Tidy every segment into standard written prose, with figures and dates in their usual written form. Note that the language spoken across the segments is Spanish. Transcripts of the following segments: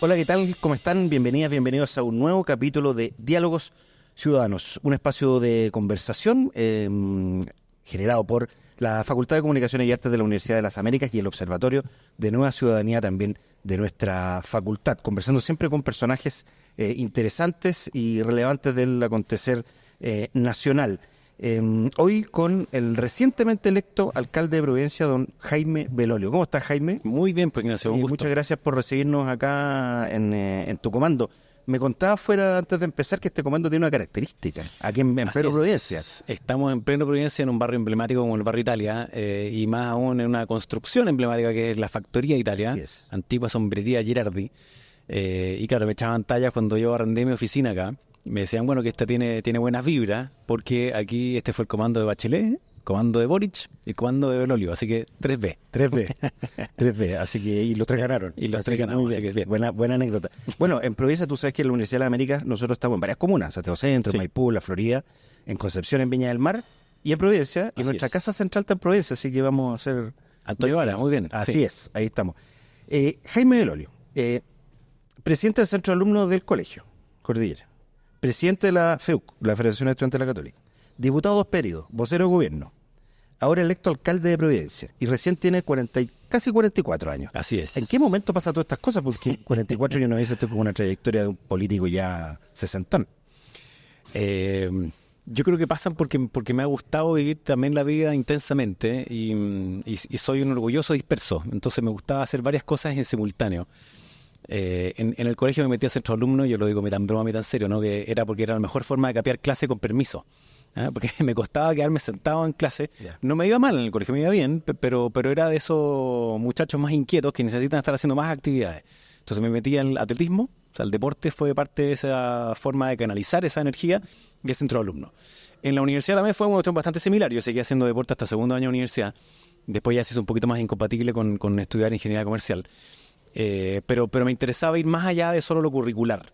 Hola, ¿qué tal? ¿Cómo están? Bienvenidas, bienvenidos a un nuevo capítulo de Diálogos Ciudadanos, un espacio de conversación generado por la Facultad de Comunicaciones y Artes de la Universidad de las Américas y el Observatorio de Nueva Ciudadanía también de nuestra facultad, conversando siempre con personajes interesantes y relevantes del acontecer nacional. Hoy con el recientemente electo alcalde de Providencia, don Jaime Belolio. ¿Cómo estás, Jaime? Muy bien, pues Ignacio, un gusto. Muchas gracias por recibirnos acá en tu comando. Me contaba fuera antes de empezar que este comando tiene una característica, aquí en pleno Providencia. Estamos en pleno Providencia, en un barrio emblemático como el barrio Italia, y más aún en una construcción emblemática que es la Factoría Italia, antigua sombrería Girardi. Y claro, me echaban tallas cuando yo arrendé mi oficina acá. Me decían, bueno, que esta tiene buenas vibras, porque aquí este fue el comando de Bachelet, comando de Boric y comando de Belolio, así que 3B. 3B, así que, y los tres ganaron. Y los tres ganamos, así que es bien. Buena anécdota. Bueno, en Providencia tú sabes que en la Universidad de las Américas nosotros estamos en varias comunas, Santiago Centro, sí, Maipú, La Florida, en Concepción, en Viña del Mar, y en Providencia, y nuestra casa central está en Providencia, así que vamos a hacer... Antonio Vara, muy bien. Así es, ahí estamos. Jaime Belolio, presidente del Centro de Alumnos del Colegio Cordillera, presidente de la FEUC, la Federación de Estudiantes de la Católica, diputado 2 periodos, vocero de gobierno, ahora electo alcalde de Providencia y recién tiene casi 44 años. Así es. ¿En qué momento pasa todas estas cosas? Porque 44 años no dice esto como una trayectoria de un político ya sesentón. Yo creo que pasan porque me ha gustado vivir también la vida intensamente y soy un orgulloso disperso. Entonces me gustaba hacer varias cosas en simultáneo. En el colegio me metí a centro alumno, yo lo digo tan broma, tan serio, ¿no? Que era porque era la mejor forma de capear clase con permiso. Porque me costaba quedarme sentado en clase. No me iba mal en el colegio, me iba bien, pero era de esos muchachos más inquietos que necesitan estar haciendo más actividades. Entonces me metí al atletismo, o sea, el deporte fue parte de esa forma de canalizar esa energía y el centro alumno. En la universidad también fue una cuestión bastante similar, yo seguí haciendo deporte hasta segundo año de universidad, después ya se hizo un poquito más incompatible con estudiar ingeniería comercial. Pero me interesaba ir más allá de solo lo curricular.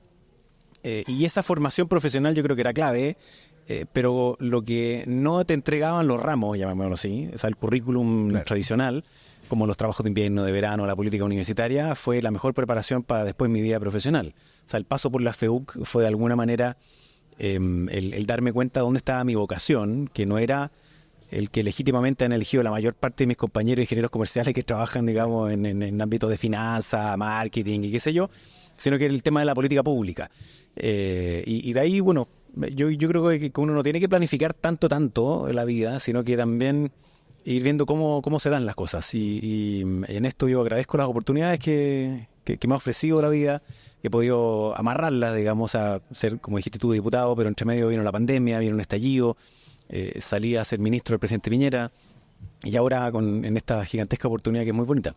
Y esa formación profesional yo creo que era clave, pero lo que no te entregaban los ramos, llamémoslo así, o sea, el currículum tradicional, como los trabajos de invierno, de verano, la política universitaria, fue la mejor preparación para después mi vida profesional. O sea, el paso por la FEUC fue de alguna manera el darme cuenta de dónde estaba mi vocación, que no era el que legítimamente han elegido la mayor parte de mis compañeros ingenieros comerciales que trabajan, digamos, en ámbitos de finanzas, marketing y qué sé yo, sino que era el tema de la política pública. Y de ahí, bueno, yo creo que uno no tiene que planificar tanto la vida, sino que también ir viendo cómo se dan las cosas. Y en esto yo agradezco las oportunidades que me ha ofrecido la vida. He podido amarrarlas, digamos, a ser, como dijiste tú, diputado, pero entre medio vino la pandemia, vino un estallido. Salí a ser ministro del presidente Piñera y ahora en esta gigantesca oportunidad que es muy bonita.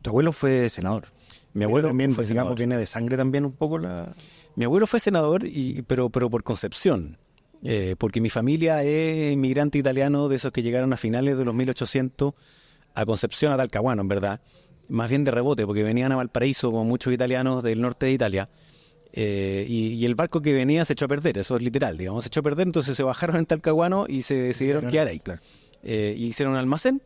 Tu abuelo fue senador. Mi abuelo también, fue digamos, senador. viene de sangre también un poco la... Mi abuelo fue senador, pero por concepción, porque mi familia es inmigrante italiano de esos que llegaron a finales de los 1800 a Concepción, a Talcahuano, en verdad, más bien de rebote, porque venían a Valparaíso como muchos italianos del norte de Italia. Y el barco que venía se echó a perder, eso es literal, digamos, se echó a perder, entonces se bajaron en Talcahuano y se decidieron quedar ahí. Claro. Y hicieron un almacén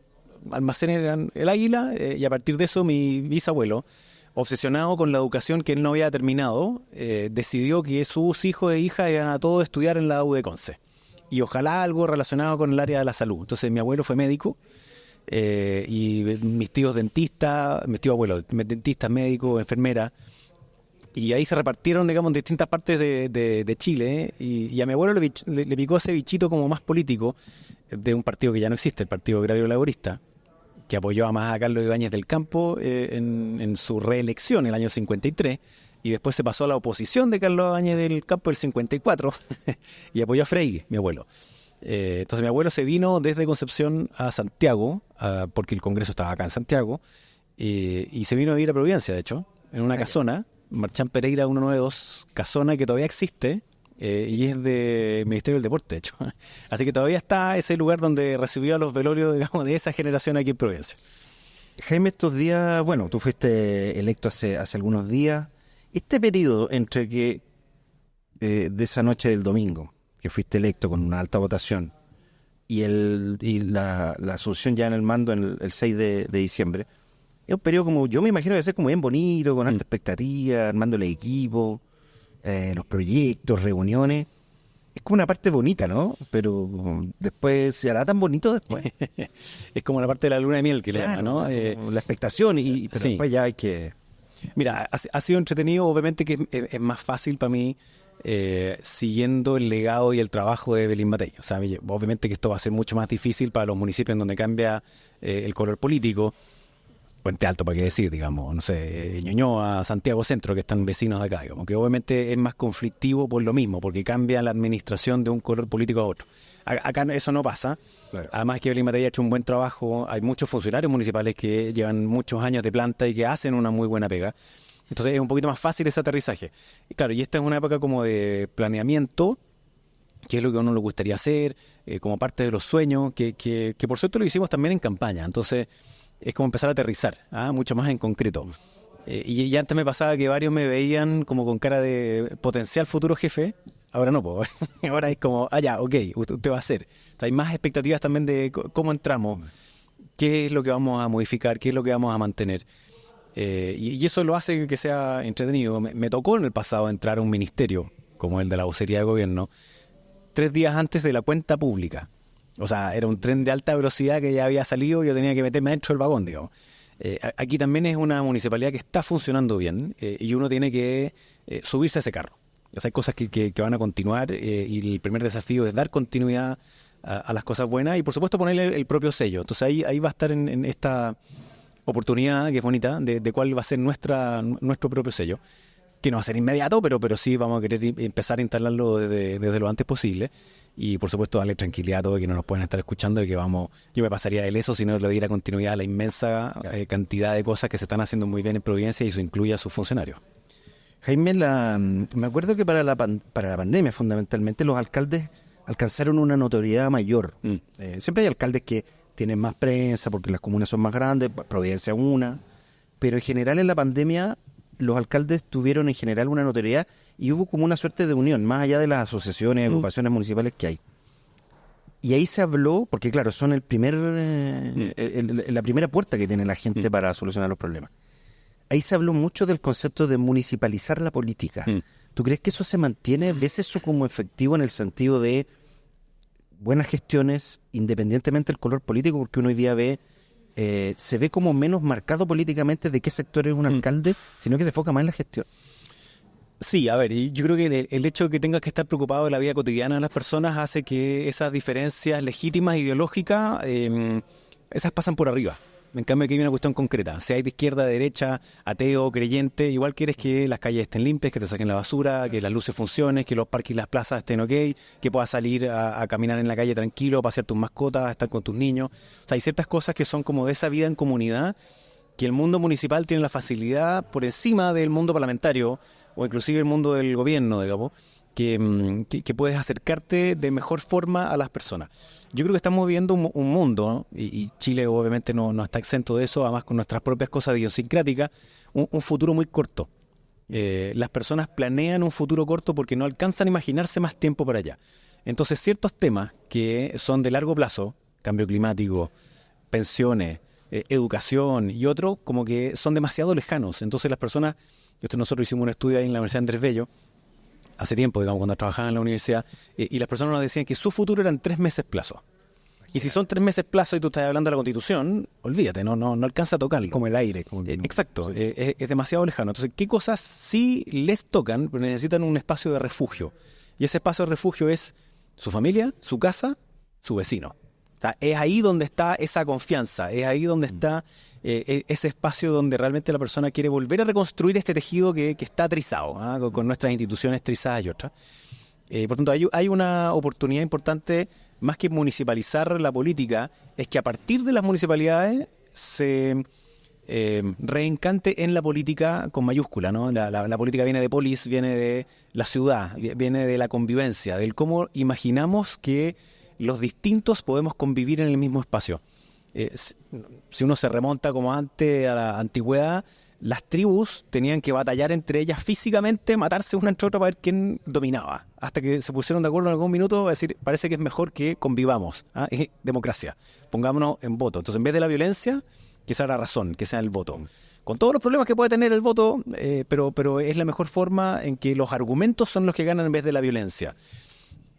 eran el Águila, y a partir de eso mi bisabuelo, obsesionado con la educación que él no había terminado, decidió que sus hijos e hijas iban a todos estudiar en la U de Conce, y ojalá algo relacionado con el área de la salud. Entonces mi abuelo fue médico, y mis tíos dentistas, mis tíos abuelos, dentistas, médicos, enfermeras. Y ahí se repartieron, digamos, en distintas partes de Chile, y a mi abuelo le picó ese bichito como más político de un partido que ya no existe, el Partido Agrario Laborista, que apoyó más a Carlos Ibáñez del Campo en su reelección en el año 53, y después se pasó a la oposición de Carlos Ibáñez del Campo el 54, y apoyó a Freire, mi abuelo. Entonces mi abuelo se vino desde Concepción a Santiago, porque el Congreso estaba acá en Santiago, y se vino a vivir a Providencia, de hecho, en una casona, Marchán Pereira 192, casona que todavía existe, y es de Ministerio del Deporte, de hecho. Así que todavía está ese lugar donde recibió a los velorios, digamos, de esa generación aquí en Providencia. Jaime, estos días, bueno, tú fuiste electo hace algunos días. Este periodo entre que de esa noche del domingo, que fuiste electo con una alta votación, y la asunción ya en el mando el 6 de diciembre, Es un periodo como, yo me imagino que va a ser como bien bonito, con alta expectativa, armando el equipo, los proyectos, reuniones. Es como una parte bonita, ¿no? Pero después se hará tan bonito después. Es como la parte de la luna de miel que le llama, ¿no? Como la expectación, pero sí. después ya hay que... Mira, ha sido entretenido, obviamente que es más fácil para mí siguiendo el legado y el trabajo de Evelyn Matei. O sea, obviamente que esto va a ser mucho más difícil para los municipios en donde cambia el color político. Puente Alto, para qué decir, digamos, no sé, Ñuñoa, Santiago Centro, que están vecinos de acá, digamos, que obviamente es más conflictivo por lo mismo, porque cambia la administración de un color político a otro. Acá eso no pasa. Claro. Además que Evelyn Matei ha hecho un buen trabajo, hay muchos funcionarios municipales que llevan muchos años de planta y que hacen una muy buena pega. Entonces es un poquito más fácil ese aterrizaje. Y claro, y esta es una época como de planeamiento, qué es lo que a uno le gustaría hacer, como parte de los sueños, que por cierto lo hicimos también en campaña. Entonces es como empezar a aterrizar, mucho más en concreto. Y antes me pasaba que varios me veían como con cara de potencial futuro jefe. Ahora no, pues. Ahora es como, ya, ok, usted va a hacer. O sea, hay más expectativas también de cómo entramos, qué es lo que vamos a modificar, qué es lo que vamos a mantener. Y eso lo hace que sea entretenido. Me tocó en el pasado entrar a un ministerio, como el de la vocería de gobierno, 3 días antes de la cuenta pública. O sea, era un tren de alta velocidad que ya había salido y yo tenía que meterme dentro del vagón, digamos. Aquí también es una municipalidad que está funcionando bien y uno tiene que subirse a ese carro. O sea, hay cosas que van a continuar y el primer desafío es dar continuidad a las cosas buenas y, por supuesto, ponerle el propio sello. Entonces ahí va a estar en esta oportunidad, que es bonita, de cuál va a ser nuestro propio sello. Que no va a ser inmediato, pero sí vamos a querer empezar a instalarlo desde lo antes posible. Y por supuesto darle tranquilidad a todos que no nos pueden estar escuchando y que yo me pasaría de eso si no le diera continuidad a la inmensa cantidad de cosas que se están haciendo muy bien en Providencia y eso incluye a sus funcionarios. Jaime, me acuerdo que para la pandemia fundamentalmente los alcaldes alcanzaron una notoriedad mayor. Siempre hay alcaldes que tienen más prensa porque las comunas son más grandes, Providencia una, pero en general en la pandemia los alcaldes tuvieron en general una notoriedad y hubo como una suerte de unión, más allá de las asociaciones, agrupaciones municipales que hay. Y ahí se habló, porque claro, son la primera puerta que tiene la gente para solucionar los problemas. Ahí se habló mucho del concepto de municipalizar la política. ¿Tú crees que eso se mantiene? ¿Ves eso como efectivo en el sentido de buenas gestiones, independientemente del color político? Porque uno hoy día se ve como menos marcado políticamente de qué sector es un alcalde, sino que se enfoca más en la gestión. Sí, a ver, y yo creo que el hecho de que tengas que estar preocupado de la vida cotidiana de las personas hace que esas diferencias legítimas, ideológicas, esas pasan por arriba. En cambio, aquí hay una cuestión concreta. Si hay de izquierda, de derecha, ateo, creyente, igual quieres que las calles estén limpias, que te saquen la basura, que las luces funcionen, que los parques y las plazas estén ok, que puedas salir a caminar en la calle tranquilo, pasear tus mascotas, estar con tus niños. O sea, hay ciertas cosas que son como de esa vida en comunidad que el mundo municipal tiene la facilidad por encima del mundo parlamentario o inclusive el mundo del gobierno, digamos, que puedes acercarte de mejor forma a las personas. Yo creo que estamos viviendo un mundo, ¿no? Y Chile obviamente no está exento de eso, además con nuestras propias cosas idiosincráticas, un futuro muy corto. Las personas planean un futuro corto porque no alcanzan a imaginarse más tiempo para allá. Entonces ciertos temas que son de largo plazo, cambio climático, pensiones, educación y otros, como que son demasiado lejanos. Entonces las personas, nosotros hicimos un estudio ahí en la Universidad Andrés Bello, hace tiempo, digamos, cuando trabajaba en la universidad, y las personas nos decían que su futuro eran 3 meses plazo. Y si son 3 meses plazo y tú estás hablando de la Constitución, olvídate, no alcanza a tocarlo. Como el aire. Exacto, es demasiado lejano. Entonces, ¿qué cosas sí les tocan, pero necesitan un espacio de refugio? Y ese espacio de refugio es su familia, su casa, su vecino. O sea, es ahí donde está esa confianza, es ahí donde está ese espacio donde realmente la persona quiere volver a reconstruir este tejido que está trizado, con nuestras instituciones trizadas y otras. Por tanto, hay una oportunidad importante, más que municipalizar la política, es que a partir de las municipalidades se reencante en la política con mayúscula, ¿no? La política viene de polis, viene de la ciudad, viene de la convivencia, del cómo imaginamos que los distintos podemos convivir en el mismo espacio. Si uno se remonta como antes a la antigüedad, las tribus tenían que batallar entre ellas físicamente, matarse una entre otra para ver quién dominaba, hasta que se pusieron de acuerdo en algún minuto a decir, parece que es mejor que convivamos, es democracia, pongámonos en voto. Entonces, en vez de la violencia, que sea la razón, que sea el voto. Con todos los problemas que puede tener el voto, pero es la mejor forma en que los argumentos son los que ganan en vez de la violencia.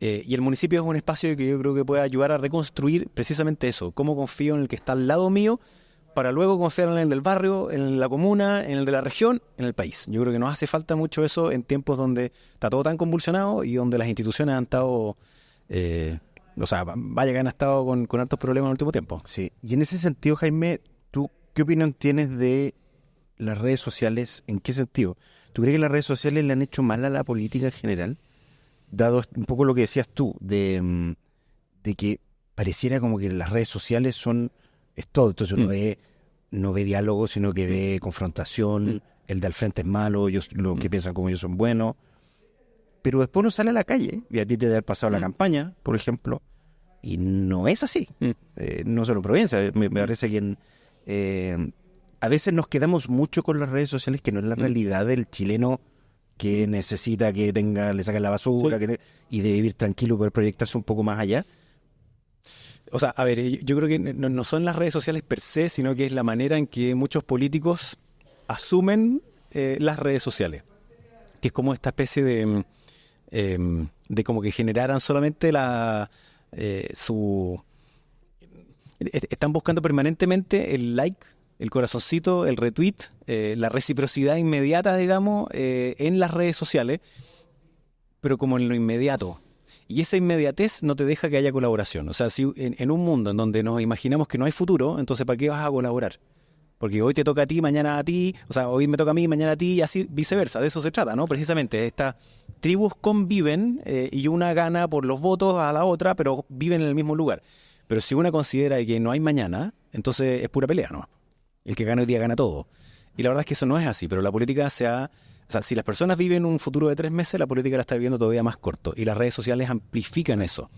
Y el municipio es un espacio que yo creo que puede ayudar a reconstruir precisamente eso. Cómo confío en el que está al lado mío para luego confiar en el del barrio, en la comuna, en el de la región, en el país. Yo creo que nos hace falta mucho eso en tiempos donde está todo tan convulsionado y donde las instituciones han estado... vaya que han estado con hartos problemas en el último tiempo. Sí. Y en ese sentido, Jaime, ¿tú qué opinión tienes de las redes sociales? ¿En qué sentido? ¿Tú crees que las redes sociales le han hecho mal a la política en general? Dado un poco lo que decías tú, de que pareciera como que las redes sociales es todo. Entonces uno no ve diálogo, sino que ve confrontación, el de al frente es malo, ellos lo que piensan como ellos son buenos. Pero después uno sale a la calle, y a ti te debe haber pasado la campaña, por ejemplo, y no es así. No solo en Providencia, me parece que a veces nos quedamos mucho con las redes sociales, que no es la realidad del chileno que necesita que le saquen la basura y de vivir tranquilo y poder proyectarse un poco más allá. O sea, a ver, yo creo que no son las redes sociales per se, sino que es la manera en que muchos políticos asumen las redes sociales, que es como esta especie de como que generaran solamente están buscando permanentemente el like, el corazoncito, el retweet, la reciprocidad inmediata, digamos, en las redes sociales, pero como en lo inmediato. Y esa inmediatez no te deja que haya colaboración. O sea, si en un mundo en donde nos imaginamos que no hay futuro, entonces ¿para qué vas a colaborar? Porque hoy te toca a ti, mañana a ti, o sea, hoy me toca a mí, mañana a ti, y así viceversa. De eso se trata, ¿no? Precisamente, estas tribus conviven y una gana por los votos a la otra, pero viven en el mismo lugar. Pero si una considera que no hay mañana, entonces es pura pelea, ¿no? El que gana hoy día gana todo. Y la verdad es que eso no es así, pero la política o sea, si las personas viven un futuro de 3 meses, la política la está viviendo todavía más corto. Y las redes sociales amplifican eso.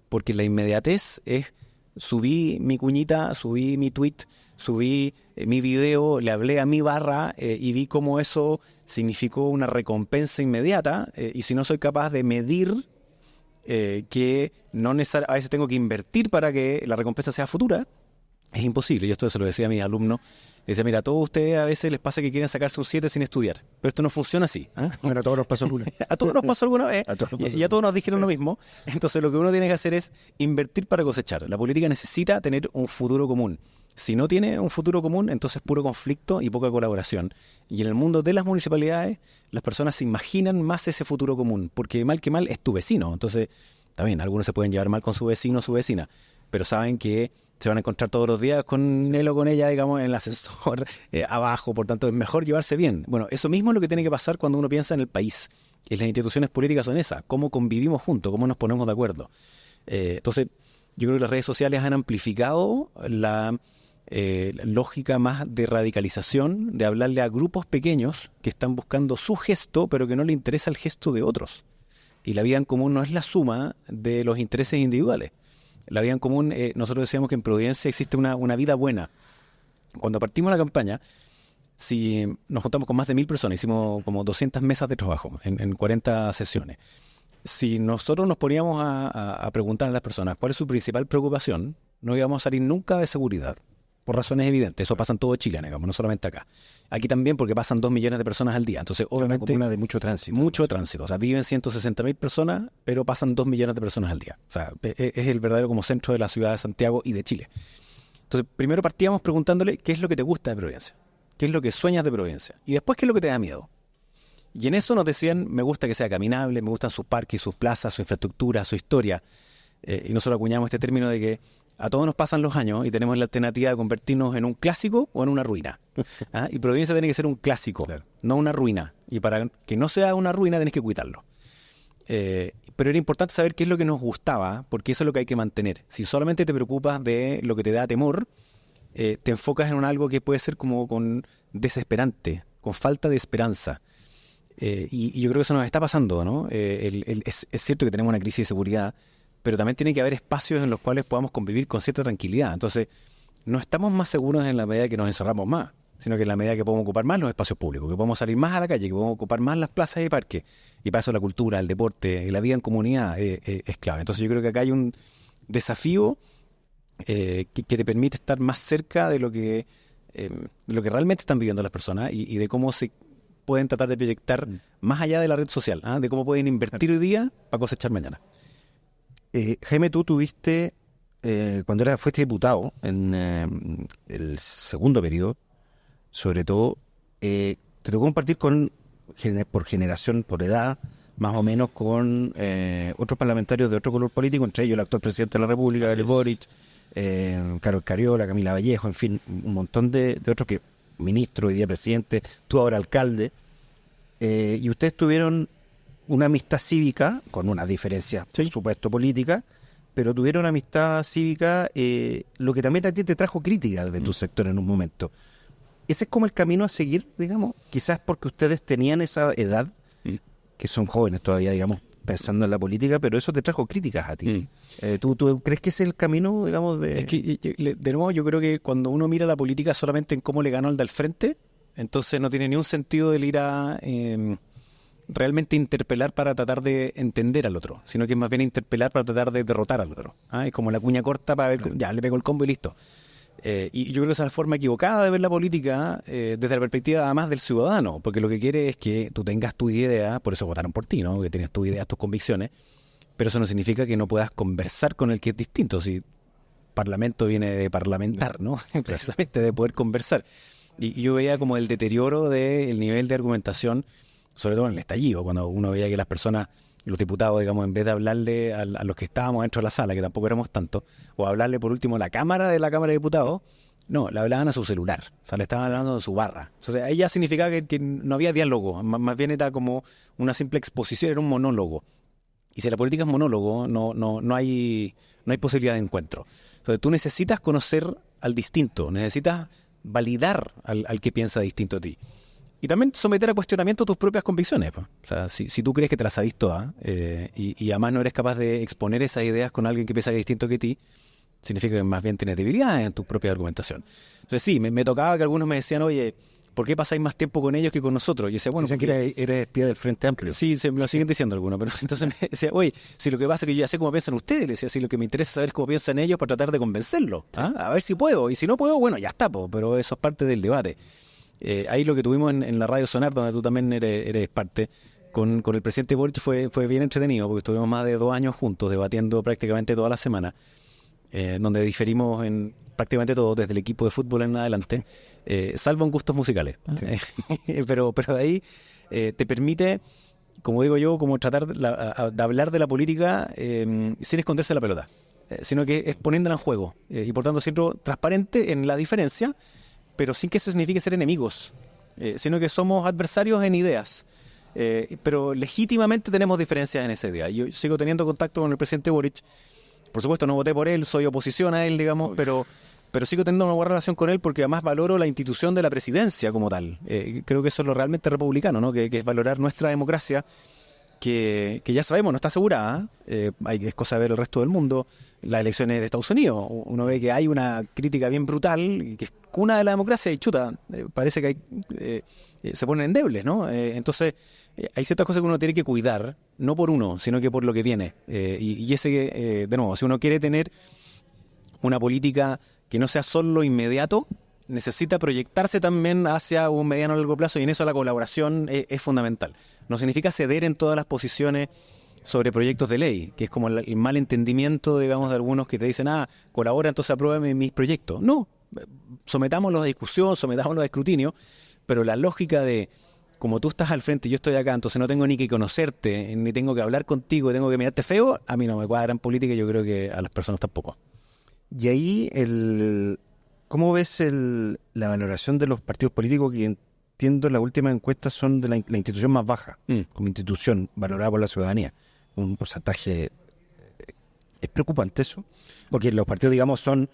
Porque la inmediatez es, subí mi cuñita, subí mi tweet, subí mi video, le hablé a mi barra y vi cómo eso significó una recompensa inmediata. Y si no soy capaz de medir que no a veces tengo que invertir para que la recompensa sea futura, es imposible. Yo esto se lo decía a mis alumnos. Le decía, mira, a todos ustedes a veces les pasa que quieren sacarse un 7 sin estudiar. Pero esto no funciona así. Bueno, a todos nos pasó alguna vez. A todos nos pasó alguna vez. Y a todos nos dijeron lo mismo. Entonces lo que uno tiene que hacer es invertir para cosechar. La política necesita tener un futuro común. Si no tiene un futuro común, entonces puro conflicto y poca colaboración. Y en el mundo de las municipalidades, las personas se imaginan más ese futuro común. Porque mal que mal es tu vecino. Entonces, también algunos se pueden llevar mal con su vecino o su vecina. Pero saben que se van a encontrar todos los días con él o con ella, digamos, en el ascensor, abajo, por tanto es mejor llevarse bien. Bueno, eso mismo es lo que tiene que pasar cuando uno piensa en el país. Y las instituciones políticas son esas, cómo convivimos juntos, cómo nos ponemos de acuerdo. Entonces, yo creo que las redes sociales han amplificado la lógica más de radicalización, de hablarle a grupos pequeños que están buscando su gesto, pero que no le interesa el gesto de otros. Y la vida en común no es la suma de los intereses individuales. La vida en común, nosotros decíamos que en Providencia existe una vida buena. Cuando partimos la campaña, si nos juntamos con más de 1.000 personas, hicimos como 200 mesas de trabajo en 40 sesiones. Si nosotros nos poníamos a preguntar a las personas cuál es su principal preocupación, no íbamos a salir nunca de seguridad, por razones evidentes. Eso pasa en todo Chile, digamos, no solamente acá. Aquí también porque pasan 2 millones de personas al día. Entonces, obviamente, una de mucho tránsito. Mucho tránsito. O sea, viven 160.000 personas, pero pasan 2 millones de personas al día. O sea, es el verdadero como centro de la ciudad de Santiago y de Chile. Entonces, primero partíamos preguntándole qué es lo que te gusta de Providencia, qué es lo que sueñas de Providencia, y después qué es lo que te da miedo. Y en eso nos decían, me gusta que sea caminable, me gustan sus parques, sus plazas, su infraestructura, su historia. Y nosotros acuñamos este término de que a todos nos pasan los años y tenemos la alternativa de convertirnos en un clásico o en una ruina. Y Providencia tiene que ser un clásico, claro, no una ruina. Y para que no sea una ruina tenés que cuidarlo. Pero era importante saber qué es lo que nos gustaba, porque eso es lo que hay que mantener. Si solamente te preocupas de lo que te da temor, te enfocas en algo que puede ser como con desesperante, con falta de esperanza. Y yo creo que eso nos está pasando, ¿no? Es cierto que tenemos una crisis de seguridad, pero también tiene que haber espacios en los cuales podamos convivir con cierta tranquilidad. Entonces, no estamos más seguros en la medida que nos encerramos más, sino que en la medida que podemos ocupar más los espacios públicos, que podemos salir más a la calle, que podemos ocupar más las plazas y parques. Y para eso la cultura, el deporte y la vida en comunidad es clave. Entonces, yo creo que acá hay un desafío que te permite estar más cerca de lo que de lo que realmente están viviendo las personas y de cómo se pueden tratar de proyectar más allá de la red social, de cómo pueden invertir hoy día para cosechar mañana. Jaime, tú tuviste, cuando fuiste diputado en el segundo periodo, sobre todo, te tocó compartir por generación, por edad, más o menos con otros parlamentarios de otro color político, entre ellos el actual presidente de la República, Gabriel Boric, Carol Cariola, Camila Vallejo, en fin, un montón de otros que ministro, hoy día presidente, tú ahora alcalde, y ustedes tuvieron una amistad cívica, con unas diferencias, por supuesto, políticas, pero tuvieron una amistad cívica, lo que también a ti te trajo crítica de tu sector en un momento. Ese es como el camino a seguir, digamos, quizás porque ustedes tenían esa edad, que son jóvenes todavía, digamos, pensando en la política, pero eso te trajo críticas a ti. ¿Tú crees que ese es el camino, digamos, de...? Es que, de nuevo, yo creo que cuando uno mira la política solamente en cómo le ganó al del frente, entonces no tiene ni un sentido el ir a realmente interpelar para tratar de entender al otro, sino que es más bien interpelar para tratar de derrotar al otro. Es como la cuña corta para ver, ya, le pego el combo y listo. Y yo creo que esa es la forma equivocada de ver la política desde la perspectiva además del ciudadano, porque lo que quiere es que tú tengas tu idea, por eso votaron por ti, ¿no? Que tienes tu idea, tus convicciones, pero eso no significa que no puedas conversar con el que es distinto. Si parlamento viene de parlamentar, ¿no? Precisamente de poder conversar. Y yo veía como el deterioro del nivel de argumentación, sobre todo en el estallido, cuando uno veía que las personas, los diputados, digamos, en vez de hablarle a los que estábamos dentro de la sala, que tampoco éramos tantos, o hablarle por último a la Cámara de Diputados, no, le hablaban a su celular, o sea, le estaban hablando de su barra. O sea, ahí ya significaba que no había diálogo, más bien era como una simple exposición, era un monólogo. Y si la política es monólogo, no hay posibilidad de encuentro. Entonces tú necesitas conocer al distinto, necesitas validar al que piensa distinto a ti. Y también someter a cuestionamiento tus propias convicciones. O sea, si tú crees que te las sabes todas y además no eres capaz de exponer esas ideas con alguien que piensa que es distinto que ti, significa que más bien tienes debilidades en tu propia argumentación. Entonces sí, me tocaba que algunos me decían, oye, ¿por qué pasáis más tiempo con ellos que con nosotros? Y yo decía, bueno, dicen que eres espía del Frente Amplio. Sí, se me lo siguen diciendo algunos, pero entonces me decía, oye, si lo que pasa es que yo ya sé cómo piensan ustedes, le decía, si lo que me interesa saber es cómo piensan ellos para tratar de convencerlos, a ver si puedo, y si no puedo, bueno, ya está, pero eso es parte del debate. Ahí lo que tuvimos en la Radio Sonar, donde tú también eres parte, con el presidente Boric fue bien entretenido, porque estuvimos más de 2 años juntos, debatiendo prácticamente toda la semana, donde diferimos en prácticamente todo, desde el equipo de fútbol en adelante, salvo en gustos musicales. Pero de ahí te permite, como digo yo, como tratar de hablar de la política sin esconderse la pelota, sino que es poniéndola en juego, y por tanto siendo transparente en la diferencia, pero sin que eso signifique ser enemigos, sino que somos adversarios en ideas, pero legítimamente tenemos diferencias en esa idea. Yo sigo teniendo contacto con el presidente Boric. Por supuesto, no voté por él, soy oposición a él, digamos, pero sigo teniendo una buena relación con él porque además valoro la institución de la presidencia como tal. Creo que eso es lo realmente republicano, ¿no? Que es valorar nuestra democracia, que ya sabemos, no está asegurada. Es cosa de ver el resto del mundo. Las elecciones de Estados Unidos, uno ve que hay una crítica bien brutal, que es cuna de la democracia y chuta, parece que se ponen endebles, ¿no? Entonces, hay ciertas cosas que uno tiene que cuidar, no por uno, sino que por lo que viene. Y ese, de nuevo, si uno quiere tener una política que no sea solo lo inmediato, necesita proyectarse también hacia un mediano o largo plazo, y en eso la colaboración es fundamental. No significa ceder en todas las posiciones sobre proyectos de ley, que es como el mal entendimiento, digamos, de algunos que te dicen, colabora, entonces apruébame mis proyectos. No, sometámoslos a discusión, sometámoslos a escrutinio, pero la lógica de, como tú estás al frente y yo estoy acá, entonces no tengo ni que conocerte, ni tengo que hablar contigo, tengo que mirarte feo, a mí no me cuadra en política y yo creo que a las personas tampoco. Y ahí, ¿cómo ves la valoración de los partidos políticos que entiendo las últimas encuestas son de la institución más baja, como institución valorada por la ciudadanía? Un porcentaje... ¿Es preocupante eso? Porque los partidos, digamos, son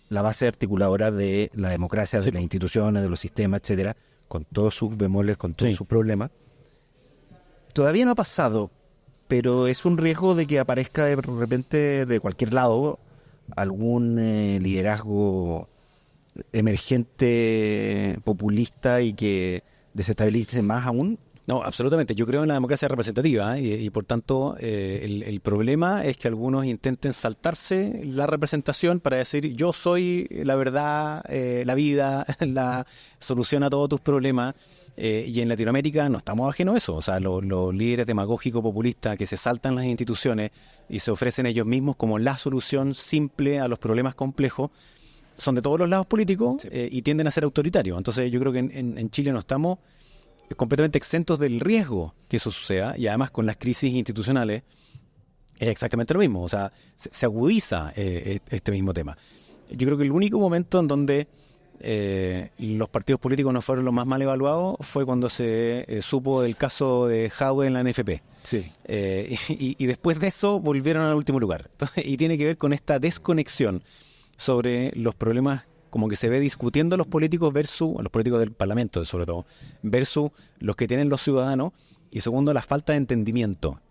la base articuladora de la democracia, de las instituciones, de los sistemas, etcétera, con todos sus bemoles, con todos sus problemas. Todavía no ha pasado, pero es un riesgo de que aparezca de repente de cualquier lado algún liderazgo emergente populista y que desestabilice más aún. No, absolutamente. Yo creo en la democracia representativa, y por tanto el problema es que algunos intenten saltarse la representación para decir yo soy la verdad, la vida, la solución a todos tus problemas. Y en Latinoamérica no estamos ajenos a eso. O sea, los líderes demagógicos populistas que se saltan las instituciones y se ofrecen ellos mismos como la solución simple a los problemas complejos son de todos los lados políticos, sí, y tienden a ser autoritarios. Entonces yo creo que en Chile no estamos completamente exentos del riesgo que eso suceda, y además con las crisis institucionales es exactamente lo mismo. O sea, se agudiza este mismo tema. Yo creo que el único momento en donde los partidos políticos no fueron los más mal evaluados fue cuando se supo del caso de Jadwe en la NFP. Sí. Y después de eso volvieron al último lugar. Entonces, y tiene que ver con esta desconexión sobre los problemas como que se ve discutiendo los políticos del Parlamento sobre todo, versus los que tienen los ciudadanos, y segundo, la falta de entendimiento.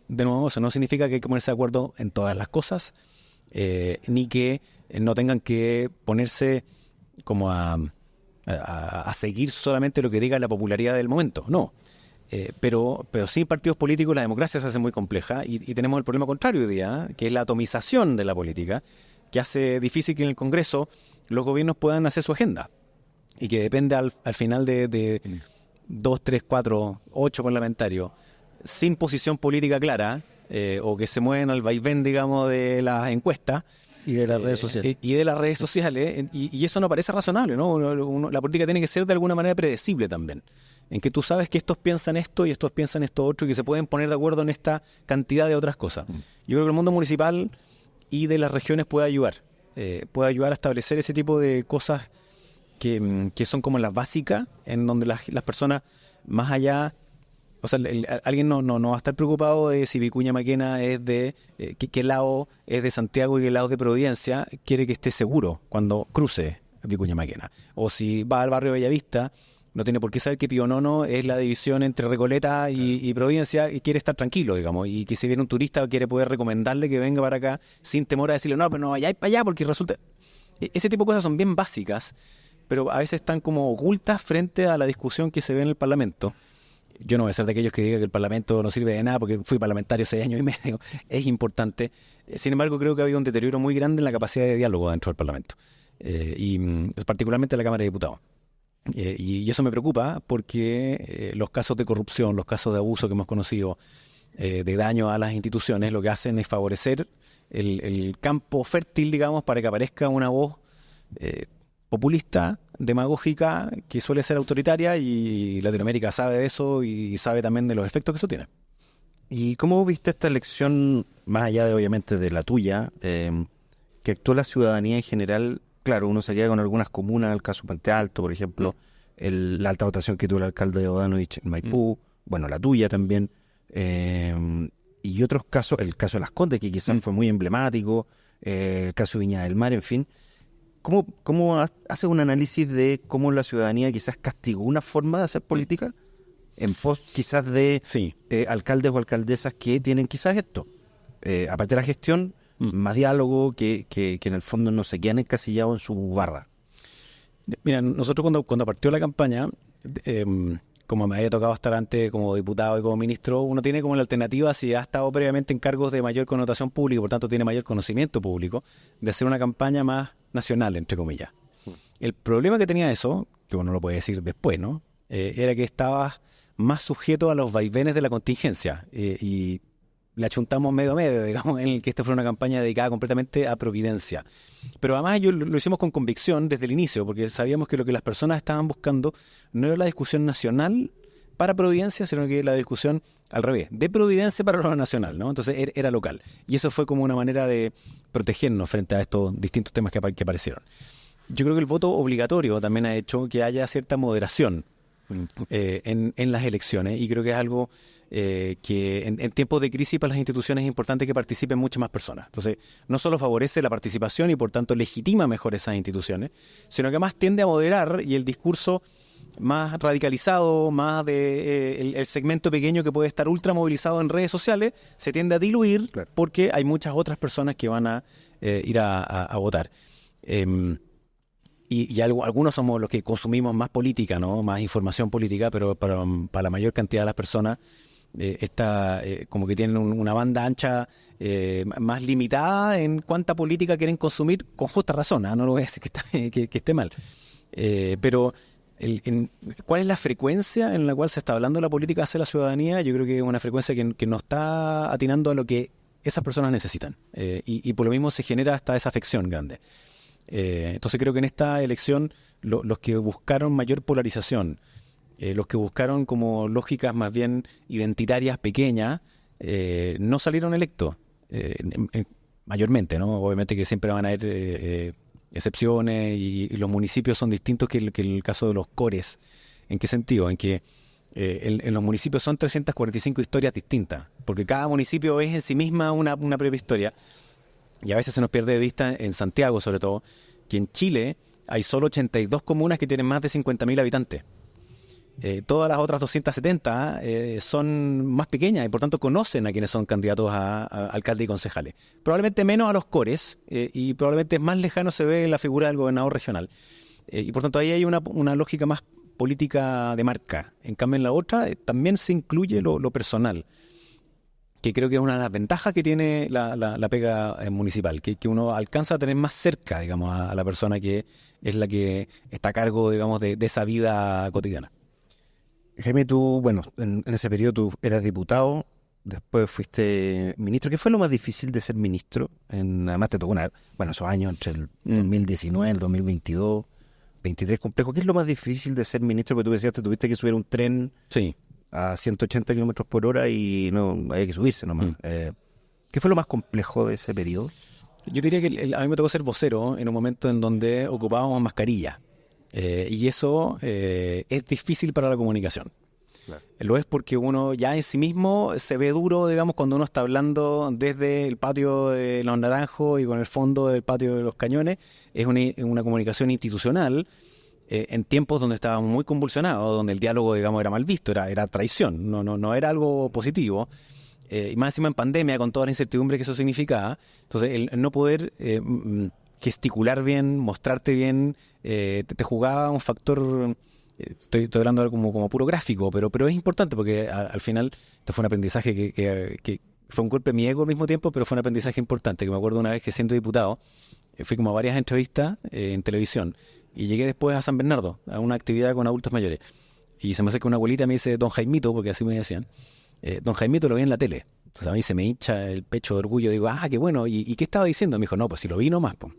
De nuevo, eso no significa que hay que ponerse de acuerdo en todas las cosas, ni que no tengan que ponerse como a seguir solamente lo que diga la popularidad del momento, no. Pero sin partidos políticos la democracia se hace muy compleja, y tenemos el problema contrario hoy día, que es la atomización de la política, que hace difícil que en el Congreso los gobiernos puedan hacer su agenda, y que depende al final de 2, 3, 4, 8 parlamentarios sin posición política clara, o que se mueven al vaivén, digamos, de las encuestas y de las redes sociales. Y eso no parece razonable, ¿no? La política tiene que ser de alguna manera predecible también, en que tú sabes que estos piensan esto y estos piensan esto otro, y que se pueden poner de acuerdo en esta cantidad de otras cosas. Yo creo que el mundo municipal y de las regiones puede ayudar a establecer ese tipo de cosas que son como las básicas, en donde las personas, más allá, o sea, alguien no va a estar preocupado de si Vicuña Maquena es de qué lado es de Santiago y qué lado de Providencia, quiere que esté seguro cuando cruce Vicuña Maquena. O si va al barrio Bellavista, no tiene por qué saber que Pionono es la división entre Recoleta y Providencia, y quiere estar tranquilo, digamos, y que si viene un turista quiere poder recomendarle que venga para acá sin temor a decirle, no, pero no vayáis para allá porque resulta... Ese tipo de cosas son bien básicas, pero a veces están como ocultas frente a la discusión que se ve en el Parlamento. Yo no voy a ser de aquellos que digan que el Parlamento no sirve de nada porque fui parlamentario 6 años y medio. Es importante. Sin embargo, creo que ha habido un deterioro muy grande en la capacidad de diálogo dentro del Parlamento, y particularmente en la Cámara de Diputados. Y eso me preocupa porque los casos de corrupción, los casos de abuso que hemos conocido, de daño a las instituciones, lo que hacen es favorecer el campo fértil, digamos, para que aparezca una voz populista, demagógica, que suele ser autoritaria, y Latinoamérica sabe de eso y sabe también de los efectos que eso tiene. ¿Y cómo viste esta elección, más allá de obviamente de la tuya, que actuó la ciudadanía en general? Claro, uno se queda con algunas comunas, el caso Puente Alto, por ejemplo, la alta votación que tuvo el alcalde de Odanovich en Maipú, bueno, la tuya también, y otros casos, el caso de Las Condes, que quizás fue muy emblemático, el caso de Viña del Mar, en fin. ¿Cómo hace un análisis de cómo la ciudadanía quizás castigó una forma de hacer política en pos quizás de alcaldes o alcaldesas que tienen quizás esto? Aparte de la gestión, más diálogo, que en el fondo no se quedan encasillados en su barra. Mira, nosotros cuando partió la campaña, como me había tocado estar antes como diputado y como ministro, uno tiene como la alternativa, si ha estado previamente en cargos de mayor connotación pública, por tanto tiene mayor conocimiento público, de hacer una campaña más nacional, entre comillas. El problema que tenía eso, que uno lo puede decir después, ¿no? Era que estabas más sujeto a los vaivenes de la contingencia, y le achuntamos medio, digamos, en el que esta fue una campaña dedicada completamente a Providencia. Pero además lo hicimos con convicción desde el inicio, porque sabíamos que lo que las personas estaban buscando no era la discusión nacional para Providencia, sino que la discusión al revés, de Providencia para lo nacional, ¿no? Entonces era local. Y eso fue como una manera de protegernos frente a estos distintos temas que aparecieron. Yo creo que el voto obligatorio también ha hecho que haya cierta moderación en las elecciones, y creo que es algo que en tiempos de crisis para las instituciones es importante que participen muchas más personas. Entonces, no solo favorece la participación y por tanto legitima mejor esas instituciones, sino que además tiende a moderar, y el discurso más radicalizado, más de el segmento pequeño que puede estar ultra movilizado en redes sociales, se tiende a diluir, claro, porque hay muchas otras personas que van a ir a votar. y algunos somos los que consumimos más política, ¿no? Más información política, pero para la mayor cantidad de las personas está como que tienen una banda ancha más limitada en cuánta política quieren consumir, con justa razón, ¿eh? No lo voy a decir que esté mal. Pero ¿cuál es la frecuencia en la cual se está hablando de la política hacia la ciudadanía? Yo creo que es una frecuencia que no está atinando a lo que esas personas necesitan. Y por lo mismo se genera hasta esa afección grande. Entonces creo que en esta elección los que buscaron mayor polarización, los que buscaron como lógicas más bien identitarias pequeñas, no salieron electos, mayormente, ¿no? Obviamente que siempre van a haber excepciones y los municipios son distintos que el caso de los cores. ¿En qué sentido? En que en los municipios son 345 historias distintas, porque cada municipio es en sí misma una propia historia. Y a veces se nos pierde de vista, en Santiago sobre todo, que en Chile hay solo 82 comunas que tienen más de 50.000 habitantes. Todas las otras 270 son más pequeñas y por tanto conocen a quienes son candidatos a alcalde y concejales. Probablemente menos a los cores y probablemente más lejano se ve la figura del gobernador regional. Y por tanto ahí hay una lógica más política de marca. En cambio en la otra también se incluye lo personal, que creo que es una de las ventajas que tiene la pega municipal, que uno alcanza a tener más cerca, digamos, a la persona que es la que está a cargo, digamos, de esa vida cotidiana. Jaime, tú, bueno, en ese periodo tú eras diputado, después fuiste ministro. ¿Qué fue lo más difícil de ser ministro? Además te tocó esos años entre el 2019 y el 2022, 23 complejo. ¿Qué es lo más difícil de ser ministro? Porque tú decías que tuviste que subir un tren a 180 kilómetros por hora y no había que subirse nomás. ¿Qué fue lo más complejo de ese periodo? Yo diría que a mí me tocó ser vocero en un momento en donde ocupábamos mascarilla. Y eso es difícil para la comunicación. Claro. Lo es porque uno ya en sí mismo se ve duro, digamos, cuando uno está hablando desde el patio de Los Naranjos y con el fondo del patio de Los Cañones. Es una comunicación institucional en tiempos donde estábamos muy convulsionados, donde el diálogo, digamos, era mal visto, era traición, no era algo positivo. Y más encima en pandemia, con toda la incertidumbre que eso significaba. Entonces, el no poder gesticular bien, mostrarte bien, te jugaba un factor, estoy hablando como puro gráfico, pero es importante porque al final esto fue un aprendizaje que fue un golpe a mi ego al mismo tiempo, pero fue un aprendizaje importante, que me acuerdo una vez que siendo diputado, fui como a varias entrevistas en televisión y llegué después a San Bernardo, a una actividad con adultos mayores, y se me acerca una abuelita y me dice, don Jaimito, porque así me decían, don Jaimito lo vi en la tele. Entonces a mí se me hincha el pecho de orgullo, digo, qué bueno, ¿y qué estaba diciendo? Me dijo, no, pues si lo vi nomás, pues.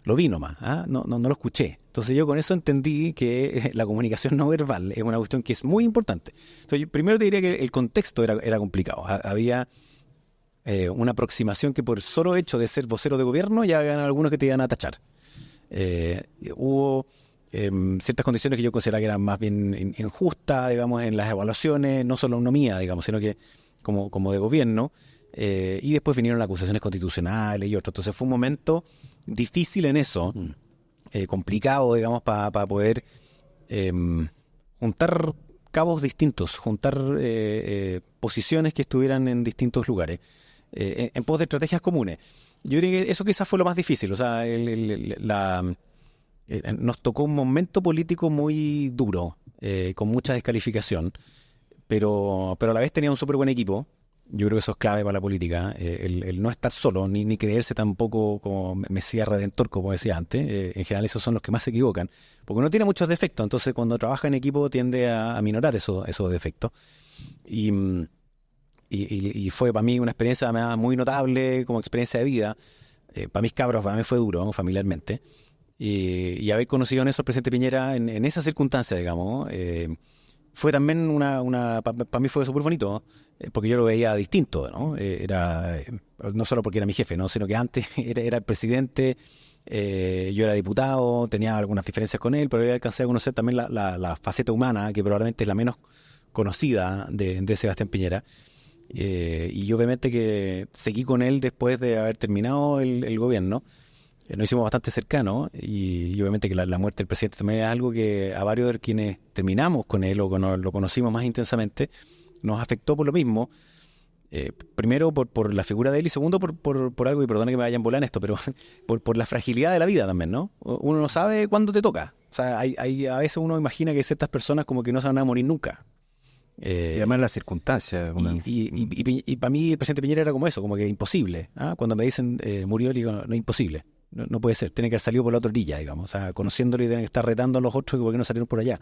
Lo vi nomás, no lo escuché. Entonces yo con eso entendí que la comunicación no verbal es una cuestión que es muy importante. Entonces yo primero te diría que el contexto era complicado. Había una aproximación que por solo hecho de ser vocero de gobierno ya habían algunos que te iban a tachar. Hubo ciertas condiciones que yo consideraba que eran más bien injustas, digamos, en las evaluaciones, no solo no mía, digamos, sino que como de gobierno. Y después vinieron las acusaciones constitucionales y otros. Entonces fue un momento difícil en eso, complicado, digamos, para poder juntar cabos distintos, juntar posiciones que estuvieran en distintos lugares, en pos de estrategias comunes. Yo diría que eso quizás fue lo más difícil, o sea, nos tocó un momento político muy duro, con mucha descalificación, pero a la vez tenía un súper buen equipo. Yo creo que eso es clave para la política, el no estar solo, ni creerse tampoco como Mesías Redentor, como decía antes. En general esos son los que más se equivocan, porque uno tiene muchos defectos, entonces cuando trabaja en equipo tiende a minorar esos defectos. Y fue para mí una experiencia muy notable como experiencia de vida. Para mis cabros, para mí fue duro, ¿no? Familiarmente. Y haber conocido en eso al presidente Piñera en esa circunstancia, digamos, fue también para mí fue súper bonito, porque yo lo veía distinto, ¿no? No solo porque era mi jefe, ¿no? Sino que antes era el presidente, yo era diputado, tenía algunas diferencias con él, pero yo alcancé a conocer también la faceta humana, que probablemente es la menos conocida de Sebastián Piñera. Y obviamente que seguí con él después de haber terminado el gobierno. Nos hicimos bastante cercanos y obviamente que la muerte del presidente también es algo que a varios de quienes terminamos con él o lo conocimos más intensamente nos afectó por lo mismo. Primero por la figura de él y segundo por algo, y perdona que me vaya a embolar en esto, pero por la fragilidad de la vida también, ¿no? Uno no sabe cuándo te toca. O sea, a veces uno imagina que ciertas personas como que no se van a morir nunca. Y además las circunstancias. Y para mí el presidente Piñera era como eso, como que imposible. Cuando me dicen murió, digo, no, imposible. No puede ser, tiene que haber salido por la otra orilla, digamos. O sea, conociéndolo y tienen que estar retando a los otros que por qué no salieron por allá.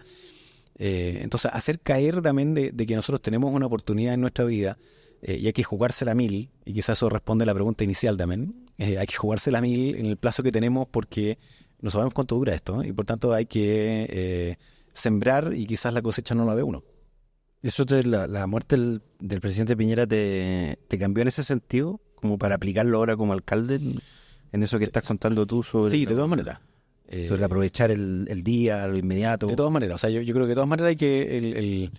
Entonces, hacer caer también de que nosotros tenemos una oportunidad en nuestra vida y hay que jugársela a mil, y quizás eso responde a la pregunta inicial también. Hay que jugársela a mil en el plazo que tenemos porque no sabemos cuánto dura esto, ¿eh? Y por tanto hay que sembrar y quizás la cosecha no la ve uno. ¿Eso la muerte del presidente Piñera te cambió en ese sentido? Como para aplicarlo ahora como alcalde en eso que estás contando tú sobre... Sí, de todas maneras. Sobre aprovechar el día, lo inmediato. De todas maneras, o sea, yo creo que de todas maneras hay que...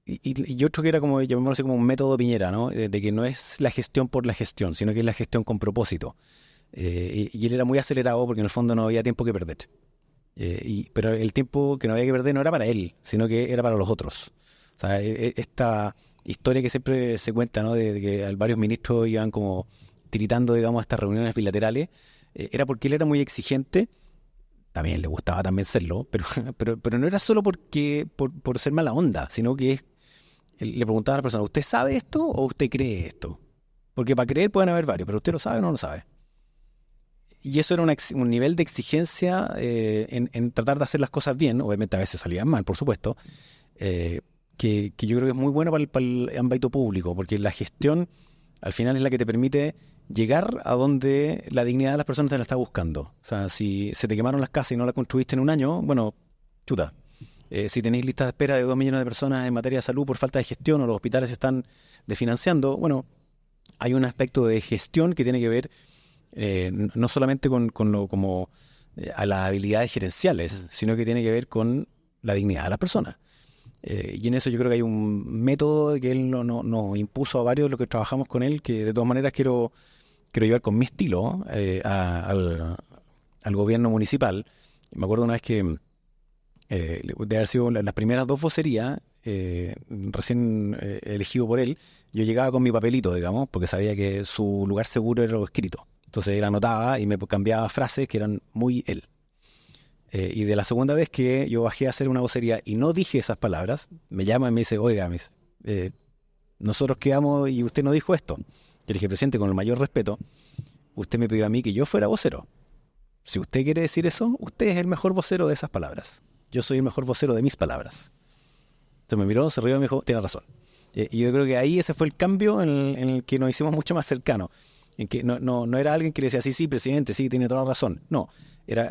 Y yo creo que era como, llamémoslo así, como un método Piñera, ¿no? De que no es la gestión por la gestión, sino que es la gestión con propósito. Y él era muy acelerado porque en el fondo no había tiempo que perder. Pero el tiempo que no había que perder no era para él, sino que era para los otros. O sea, esta historia que siempre se cuenta, ¿no? De que varios ministros iban como tiritando, digamos, a estas reuniones bilaterales, era porque él era muy exigente. También le gustaba también serlo, pero no era solo por ser mala onda, sino que le preguntaba a la persona, ¿usted sabe esto o usted cree esto? Porque para creer pueden haber varios, pero ¿usted lo sabe o no lo sabe? Y eso era un nivel de exigencia en tratar de hacer las cosas bien. Obviamente a veces salían mal, por supuesto, que yo creo que es muy bueno para el ámbito público, porque la gestión al final es la que te permite llegar a donde la dignidad de las personas te la está buscando. O sea, si se te quemaron las casas y no las construiste en un año, bueno, chuta. Si tenéis listas de espera de 2 millones de personas en materia de salud por falta de gestión o los hospitales se están desfinanciando, bueno, hay un aspecto de gestión que tiene que ver no solamente con lo como a las habilidades gerenciales, sino que tiene que ver con la dignidad de las personas. Y en eso yo creo que hay un método que él nos impuso a varios de los que trabajamos con él, que de todas maneras quiero llevar con mi estilo al gobierno municipal. Me acuerdo una vez que de haber sido las primeras 2 vocerías, recién elegido por él, yo llegaba con mi papelito, digamos, porque sabía que su lugar seguro era lo escrito. Entonces él anotaba y me cambiaba frases que eran muy él. Y de la segunda vez que yo bajé a hacer una vocería y no dije esas palabras, me llama y me dice, oiga, nosotros quedamos y usted no dijo esto. Yo le dije, presidente, con el mayor respeto, usted me pidió a mí que yo fuera vocero. Si usted quiere decir eso, usted es el mejor vocero de esas palabras. Yo soy el mejor vocero de mis palabras. Entonces me miró, se rió y me dijo, tiene razón. Y yo creo que ahí ese fue el cambio en el que nos hicimos mucho más cercanos. En que no era alguien que le decía, sí, presidente, sí, tiene toda la razón. No,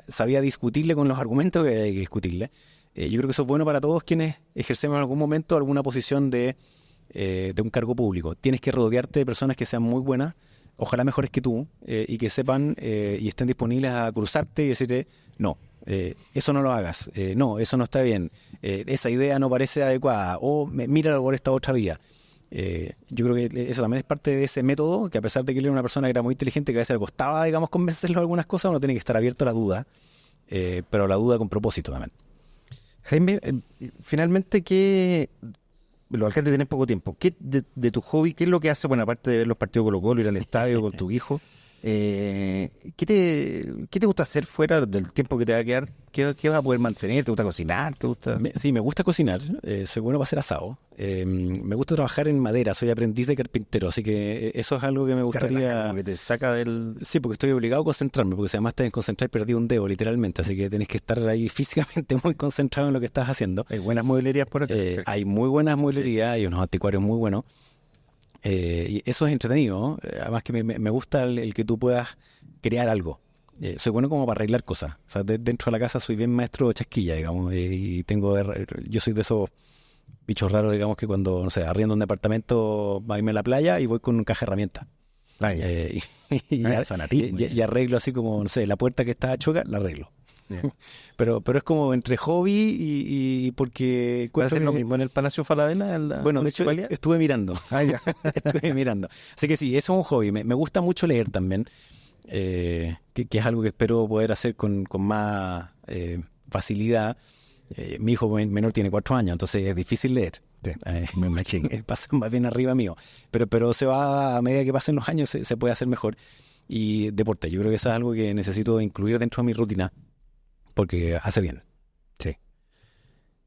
sabía discutirle con los argumentos que había que discutirle. Yo creo que eso es bueno para todos quienes ejercemos en algún momento alguna posición de un cargo público. Tienes que rodearte de personas que sean muy buenas, ojalá mejores que tú, y que sepan y estén disponibles a cruzarte y decirte, no, eso no lo hagas, no, eso no está bien, esa idea no parece adecuada, o míralo por esta otra vía. Yo creo que eso también es parte de ese método, que a pesar de que él era una persona que era muy inteligente, que a veces le costaba, digamos, convencerlo de algunas cosas, uno tiene que estar abierto a la duda, pero la duda con propósito también. Jaime, finalmente, los alcaldes tienen poco tiempo. ¿Qué de tu hobby, qué es lo que hace, bueno, aparte de ver los partidos Colo-Colo, ir al estadio con tu hijo? ¿Qué te gusta hacer fuera del tiempo que te va a quedar? ¿Qué vas a poder mantener? ¿Te gusta cocinar? ¿Te gusta? Sí, me gusta cocinar. Soy bueno para hacer asado. Me gusta trabajar en madera. Soy aprendiz de carpintero, así que eso es algo que me gustaría. Que te saca del... Sí, porque estoy obligado a concentrarme, porque si además te desconcentras perdí un dedo, literalmente. Así que tenés que estar ahí físicamente muy concentrado en lo que estás haciendo. Hay buenas mueblerías por acá. Hay muy buenas mueblerías, hay unos anticuarios muy buenos. Y eso es entretenido, ¿no? Además que me gusta el que tú puedas crear algo. Soy bueno como para arreglar cosas. O sea, dentro de la casa soy bien maestro de chasquilla, digamos. Y yo soy de esos bichos raros, digamos, que cuando, no sé, arriendo un departamento, va a irme a la playa y voy con una caja de herramientas. Y arreglo así como, no sé, la puerta que está choca, la arreglo. Yeah. Pero es como entre hobby y porque... ¿Puedes hacer lo mismo en el Palacio Falabella? Bueno, de hecho estuve mirando. Estuve mirando. Así que sí, eso es un hobby. Me gusta mucho leer también, que es algo que espero poder hacer con más facilidad. Mi hijo menor tiene 4 años, entonces es difícil leer. Sí, me imagino. Pasa más bien arriba mío. Pero se va, a medida que pasen los años, se puede hacer mejor. Y deporte, yo creo que eso es algo que necesito incluir dentro de mi rutina, porque hace bien. Sí.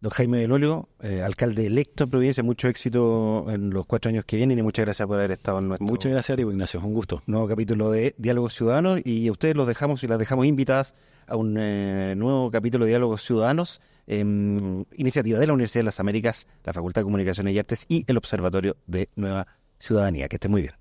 Don Jaime Del Olio, alcalde electo de Providencia, mucho éxito en los 4 años que vienen y muchas gracias por haber estado en nuestro Muchas gracias a ti, Ignacio, un gusto. nuevo capítulo de Diálogos Ciudadanos, y a ustedes los dejamos y las dejamos invitadas a un nuevo capítulo de Diálogos Ciudadanos, iniciativa de la Universidad de las Américas, la Facultad de Comunicaciones y Artes y el Observatorio de Nueva Ciudadanía. Que estén muy bien.